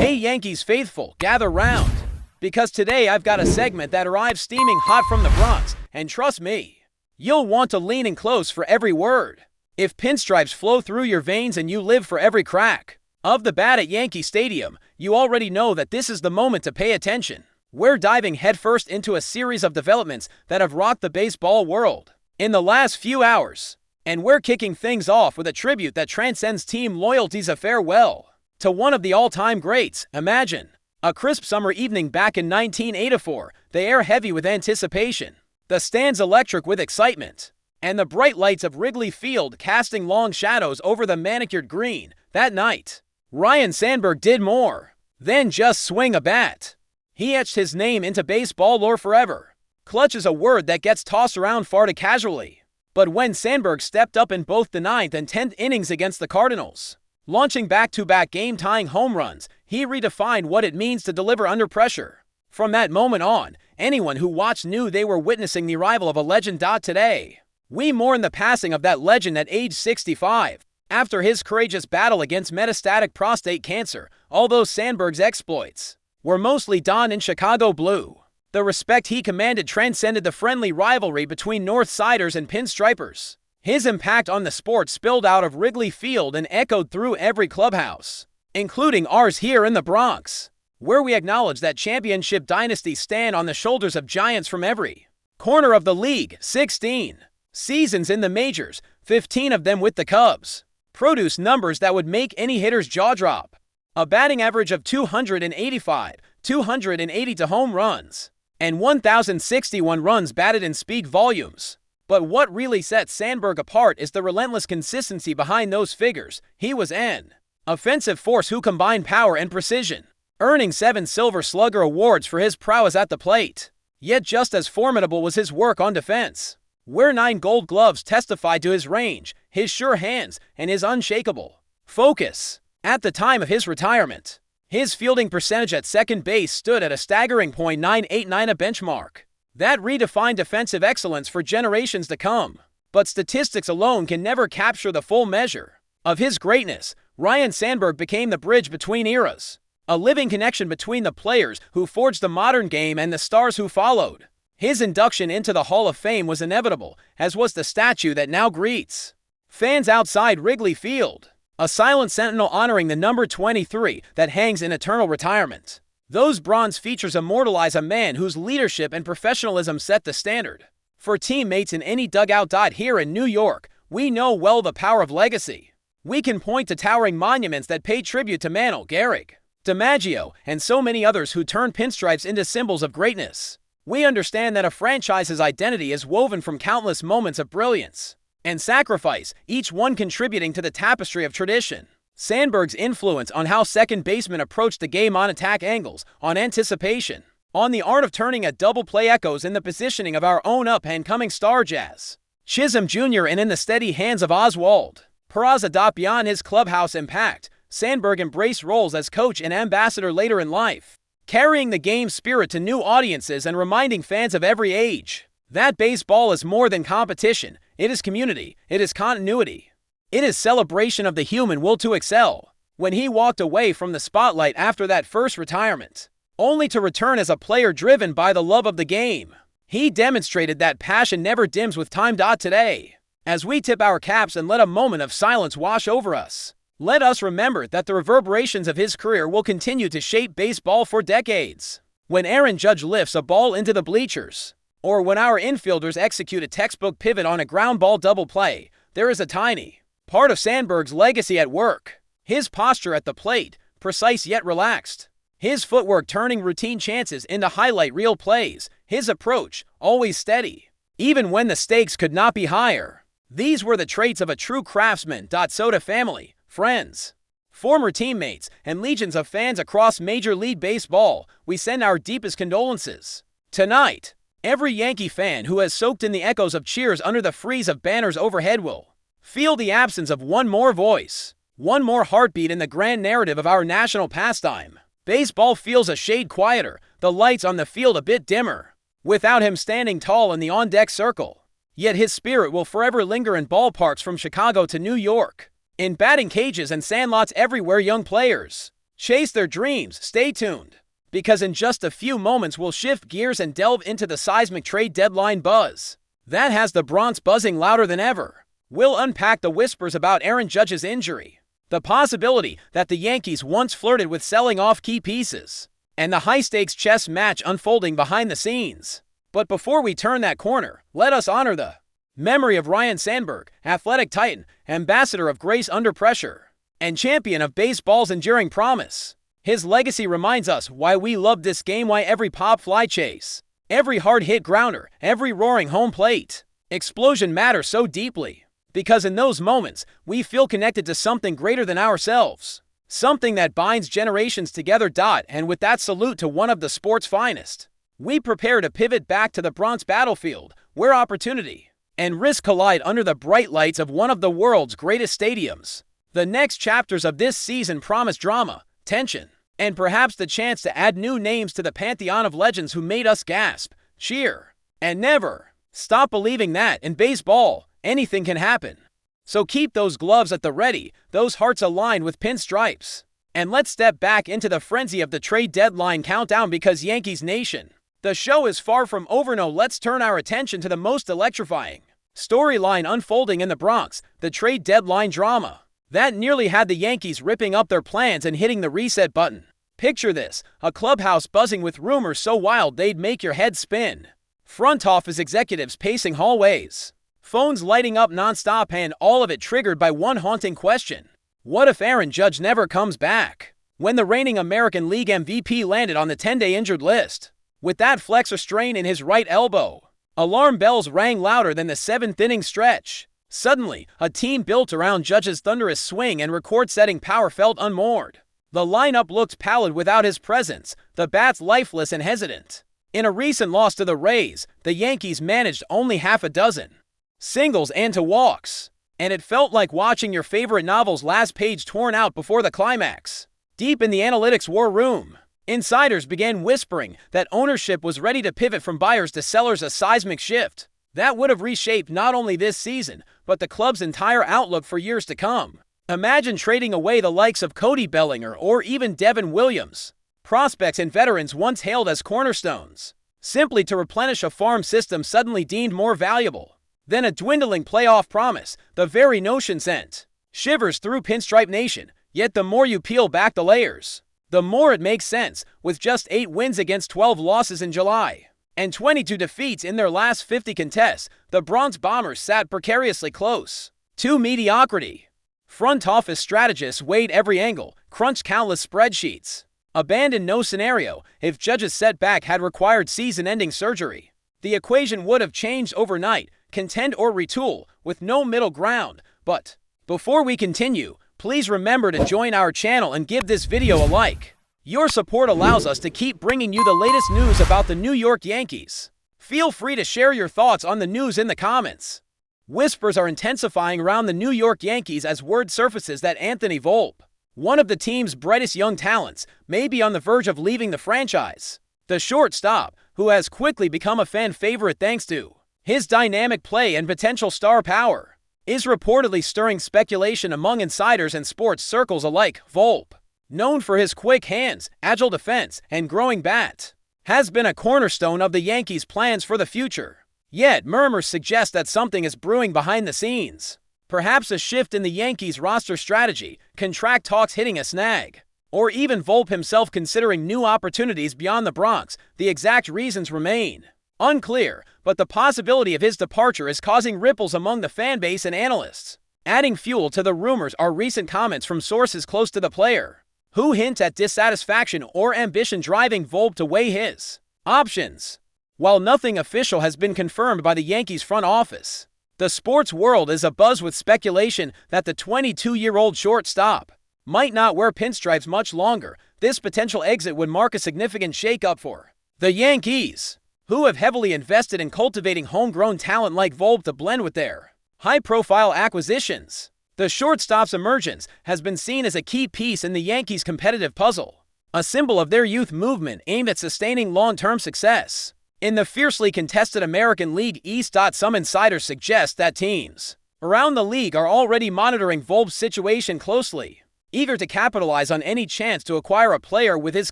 Hey Yankees faithful, gather round. Because today I've got a segment that arrives steaming hot from the Bronx, and trust me, you'll want to lean in close for every word. If pinstripes flow through your veins and you live for every crack of the bat at Yankee Stadium, you already know that this is the moment to pay attention. We're diving headfirst into a series of developments that have rocked the baseball world in the last few hours. And we're kicking things off with a tribute that transcends team loyalties, a farewell to one of the all-time greats. Imagine a crisp summer evening back in 1984, the air heavy with anticipation, the stands electric with excitement, and the bright lights of Wrigley Field casting long shadows over the manicured green. That night, Ryne Sandberg did more than just swing a bat. He etched his name into baseball lore forever. Clutch is a word that gets tossed around far too casually. But when Sandberg stepped up in both the 9th and 10th innings against the Cardinals, launching back-to-back game-tying home runs, he redefined what it means to deliver under pressure. From that moment on, anyone who watched knew they were witnessing the arrival of a legend. Today, we mourn the passing of that legend at age 65. After his courageous battle against metastatic prostate cancer, although Sandberg's exploits were mostly donned in Chicago blue, the respect he commanded transcended the friendly rivalry between Northsiders and Pinstripers. His impact on the sport spilled out of Wrigley Field and echoed through every clubhouse, including ours here in the Bronx, where we acknowledge that championship dynasties stand on the shoulders of giants from every corner of the league. 16 seasons in the majors, 15 of them with the Cubs, produce numbers that would make any hitter's jaw drop. A batting average of 285, 282 home runs, and 1,061 runs batted in speak volumes. But what really sets Sandberg apart is the relentless consistency behind those figures. He was an offensive force who combined power and precision, earning 7 Silver Slugger awards for his prowess at the plate. Yet just as formidable was his work on defense, where 9 Gold Gloves testified to his range, his sure hands, and his unshakable focus. At the time of his retirement, his fielding percentage at second base stood at a staggering .989, a benchmark that redefined defensive excellence for generations to come. But statistics alone can never capture the full measure of his greatness. Ryne Sandberg became the bridge between eras, a living connection between the players who forged the modern game and the stars who followed. His induction into the Hall of Fame was inevitable, as was the statue that now greets fans outside Wrigley Field, a silent sentinel honoring the number 23 that hangs in eternal retirement. Those bronze features immortalize a man whose leadership and professionalism set the standard for teammates in any dugout. Here in New York, we know well the power of legacy. We can point to towering monuments that pay tribute to Mantle, Gehrig, DiMaggio, and so many others who turned pinstripes into symbols of greatness. We understand that a franchise's identity is woven from countless moments of brilliance and sacrifice, each one contributing to the tapestry of tradition. Sandberg's influence on how second basemen approached the game, on attack angles, on anticipation, on the art of turning a double play echoes in the positioning of our own up-and-coming star Jazz Chisholm Jr. and in the steady hands of Oswald Peraza. Beyond his clubhouse impact, Sandberg embraced roles as coach and ambassador later in life, carrying the game's spirit to new audiences and reminding fans of every age that baseball is more than competition. It is community, it is continuity, it is celebration of the human will to excel. When he walked away from the spotlight after that first retirement, only to return as a player driven by the love of the game, he demonstrated that passion never dims with time. Today, as we tip our caps and let a moment of silence wash over us, let us remember that the reverberations of his career will continue to shape baseball for decades. When Aaron Judge lifts a ball into the bleachers, or when our infielders execute a textbook pivot on a ground ball double play, there is a tiny part of Sandberg's legacy at work. His posture at the plate, precise yet relaxed. His footwork turning routine chances into highlight reel plays. His approach, always steady, even when the stakes could not be higher. These were the traits of a true craftsman. So to family, friends, former teammates, and legions of fans across Major League Baseball, we send our deepest condolences. Tonight, every Yankee fan who has soaked in the echoes of cheers under the frieze of banners overhead will feel the absence of one more voice, one more heartbeat in the grand narrative of our national pastime. Baseball feels a shade quieter, the lights on the field a bit dimmer, without him standing tall in the on-deck circle. Yet his spirit will forever linger in ballparks from Chicago to New York, in batting cages and sandlots everywhere. Young players, Chase their dreams. Stay tuned, because in just a few moments we'll shift gears and delve into the seismic trade deadline buzz that has the Bronx buzzing louder than ever. We'll unpack the whispers about Aaron Judge's injury, the possibility that the Yankees once flirted with selling off key pieces, and the high-stakes chess match unfolding behind the scenes. But before we turn that corner, let us honor the memory of Ryne Sandberg, athletic titan, ambassador of grace under pressure, and champion of baseball's enduring promise. His legacy reminds us why we love this game, why every pop fly chase, every hard-hit grounder, every roaring home plate explosion matters so deeply. Because in those moments, we feel connected to something greater than ourselves. Something that binds generations together. And with that salute to one of the sport's finest, we prepare to pivot back to the Bronx battlefield, where opportunity and risk collide under the bright lights of one of the world's greatest stadiums. The next chapters of this season promise drama, tension, and perhaps the chance to add new names to the pantheon of legends who made us gasp, cheer, and never stop believing that in baseball, anything can happen. So keep those gloves at the ready, those hearts aligned with pinstripes, and let's step back into the frenzy of the trade deadline countdown, because Yankees Nation, the show is far from over. No, let's turn our attention to the most electrifying storyline unfolding in the Bronx, the trade deadline drama that nearly had the Yankees ripping up their plans and hitting the reset button. Picture this, a clubhouse buzzing with rumors so wild they'd make your head spin. Front office executives pacing hallways, phones lighting up nonstop, and all of it triggered by one haunting question. What if Aaron Judge never comes back? When the reigning American League MVP landed on the 10-day injured list, with that flexor strain in his right elbow, alarm bells rang louder than the 7th-inning stretch. Suddenly, a team built around Judge's thunderous swing and record-setting power felt unmoored. The lineup looked pallid without his presence, the bats lifeless and hesitant. In a recent loss to the Rays, the Yankees managed only half a dozen singles and 2 walks, and it felt like watching your favorite novel's last page torn out before the climax. Deep in the analytics war room, insiders began whispering that ownership was ready to pivot from buyers to sellers, a seismic shift that would have reshaped not only this season, but the club's entire outlook for years to come. Imagine trading away the likes of Cody Bellinger or even Devin Williams, prospects and veterans once hailed as cornerstones, simply to replenish a farm system suddenly deemed more valuable than a dwindling playoff promise. The very notion sent shivers through Pinstripe Nation, yet the more you peel back the layers, the more it makes sense. With just 8 wins against 12 losses in July and 22 defeats in their last 50 contests, the Bronx Bombers sat precariously close to mediocrity. Front office strategists weighed every angle, crunched countless spreadsheets, abandoned no scenario. If Judge's setback had required season-ending surgery, the equation would have changed overnight. Contend or retool, with no middle ground. But before we continue, please remember to join our channel and give this video a like. Your support allows us to keep bringing you the latest news about the New York Yankees. Feel free to share your thoughts on the news in the comments. Whispers are intensifying around the New York Yankees as word surfaces that Anthony Volpe, one of the team's brightest young talents, may be on the verge of leaving the franchise. The shortstop, who has quickly become a fan favorite thanks to his dynamic play and potential star power, is reportedly stirring speculation among insiders and sports circles alike. Volpe, known for his quick hands, agile defense, and growing bat, has been a cornerstone of the Yankees' plans for the future. Yet, murmurs suggest that something is brewing behind the scenes. Perhaps a shift in the Yankees' roster strategy, contract talks hitting a snag, or even Volpe himself considering new opportunities beyond the Bronx. The exact reasons remain unclear, but the possibility of his departure is causing ripples among the fanbase and analysts. Adding fuel to the rumors are recent comments from sources close to the player, who hint at dissatisfaction or ambition driving Volpe to weigh his options. While nothing official has been confirmed by the Yankees front office, the sports world is abuzz with speculation that the 22-year-old shortstop might not wear pinstripes much longer. This potential exit would mark a significant shakeup for the Yankees, who have heavily invested in cultivating homegrown talent like Volpe to blend with their high-profile acquisitions. The shortstop's emergence has been seen as a key piece in the Yankees' competitive puzzle, a symbol of their youth movement aimed at sustaining long-term success in the fiercely contested American League East. Some insiders suggest that teams around the league are already monitoring Volpe's situation closely, eager to capitalize on any chance to acquire a player with his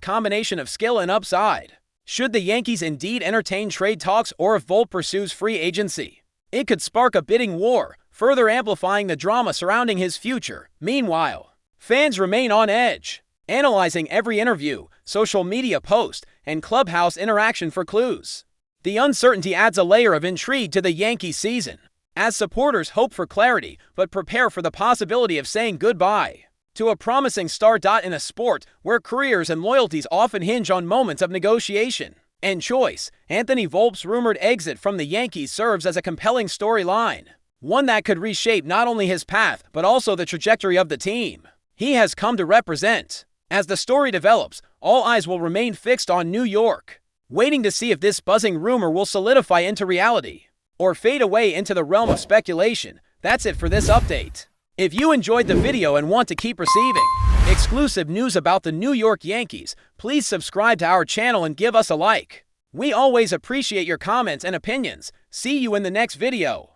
combination of skill and upside. Should the Yankees indeed entertain trade talks, or if Volpe pursues free agency, it could spark a bidding war, further amplifying the drama surrounding his future. Meanwhile, fans remain on edge, analyzing every interview, social media post, and clubhouse interaction for clues. The uncertainty adds a layer of intrigue to the Yankee season, as supporters hope for clarity but prepare for the possibility of saying goodbye to a promising star. In a sport where careers and loyalties often hinge on moments of negotiation and choice, Anthony Volpe's rumored exit from the Yankees serves as a compelling storyline, one that could reshape not only his path but also the trajectory of the team he has come to represent. As the story develops, all eyes will remain fixed on New York, waiting to see if this buzzing rumor will solidify into reality or fade away into the realm of speculation. That's it for this update. If you enjoyed the video and want to keep receiving exclusive news about the New York Yankees, please subscribe to our channel and give us a like. We always appreciate your comments and opinions. See you in the next video.